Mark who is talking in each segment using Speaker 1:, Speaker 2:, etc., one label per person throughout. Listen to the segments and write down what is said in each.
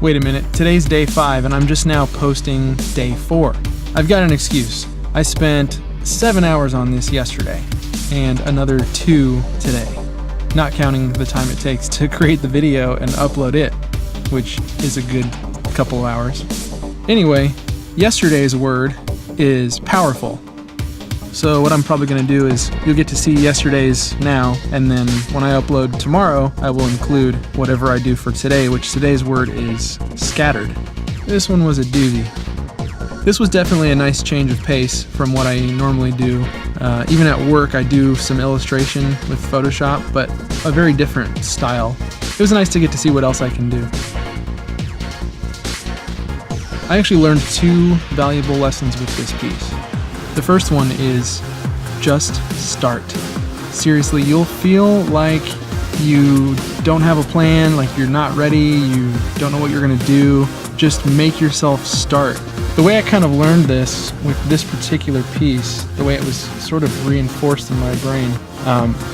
Speaker 1: Wait a minute, today's day 5 and I'm just now posting day 4. I've got an excuse. I spent 7 hours on this yesterday and another 2 today, not counting the time it takes to create the video and upload it, which is a good couple hours. Anyway, yesterday's word is powerful. So what I'm probably going to do is you'll get to see yesterday's now, and then when I upload tomorrow, I will include whatever I do for today, which today's word is scattered. This one was a doozy. This was definitely a nice change of pace from what I normally do. Even at work, I do some illustration with Photoshop, but a very different style. It was nice to get to see what else I can do. I actually learned 2 valuable lessons with this piece. The first one is just start. Seriously, you'll feel like you don't have a plan, like you're not ready, you don't know what you're gonna do. Just make yourself start. The way I kind of learned this with this particular piece, the way it was sort of reinforced in my brain,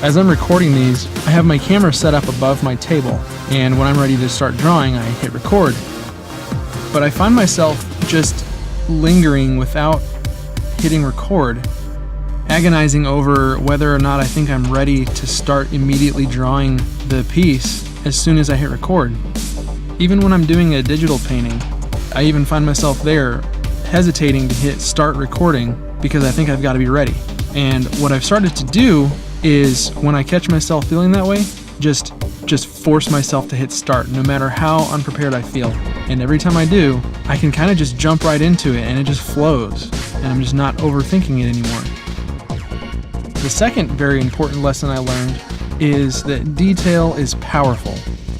Speaker 1: as I'm recording these, I have my camera set up above my table, and when I'm ready to start drawing, I hit record. But I find myself just lingering without hitting record, agonizing over whether or not I think I'm ready to start immediately drawing the piece as soon as I hit record. Even when I'm doing a digital painting, I even find myself there hesitating to hit start recording because I think I've got to be ready. And what I've started to do is when I catch myself feeling that way, just force myself to hit start no matter how unprepared I feel. And every time I do, I can kind of just jump right into it and it just flows. And I'm just not overthinking it anymore. The second very important lesson I learned is that detail is powerful.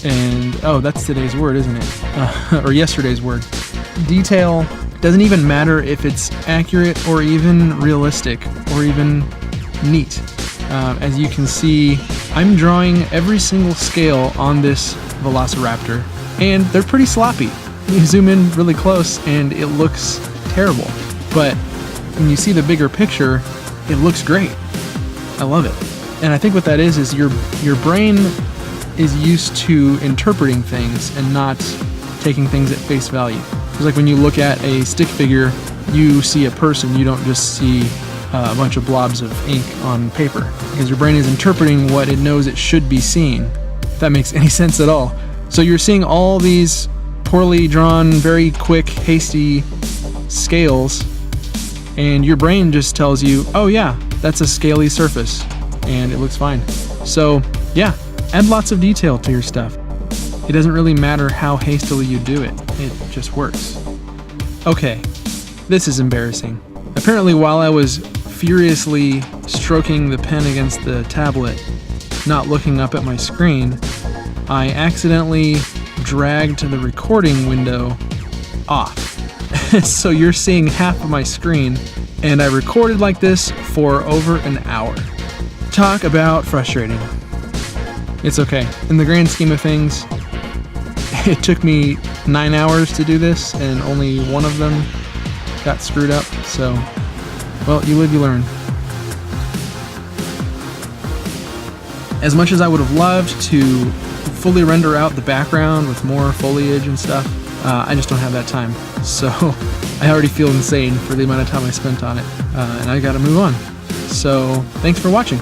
Speaker 1: And, oh, that's today's word, isn't it? Or yesterday's word. Detail doesn't even matter if it's accurate or even realistic or even neat. As you can see, I'm drawing every single scale on this Velociraptor, and they're pretty sloppy. You zoom in really close and it looks terrible. But when you see the bigger picture, it looks great. I love it. And I think what that is your brain is used to interpreting things and not taking things at face value. It's like when you look at a stick figure, you see a person, you don't just see a bunch of blobs of ink on paper, because your brain is interpreting what it knows it should be seeing, if that makes any sense at all. So you're seeing all these poorly drawn, very quick, hasty scales, and your brain just tells you, oh yeah, that's a scaly surface, and it looks fine. So yeah, add lots of detail to your stuff. It doesn't really matter how hastily you do it, it just works. Okay, this is embarrassing. Apparently while I was furiously stroking the pen against the tablet, not looking up at my screen, I accidentally dragged the recording window off. So you're seeing half of my screen, and I recorded like this for over an hour. Talk about frustrating. It's okay. In the grand scheme of things, it took me 9 hours to do this, and only one of them got screwed up, so, well, you live, you learn. As much as I would have loved to fully render out the background with more foliage and stuff, I just don't have that time. So I already feel insane for the amount of time I spent on it, and I gotta move on. So thanks for watching.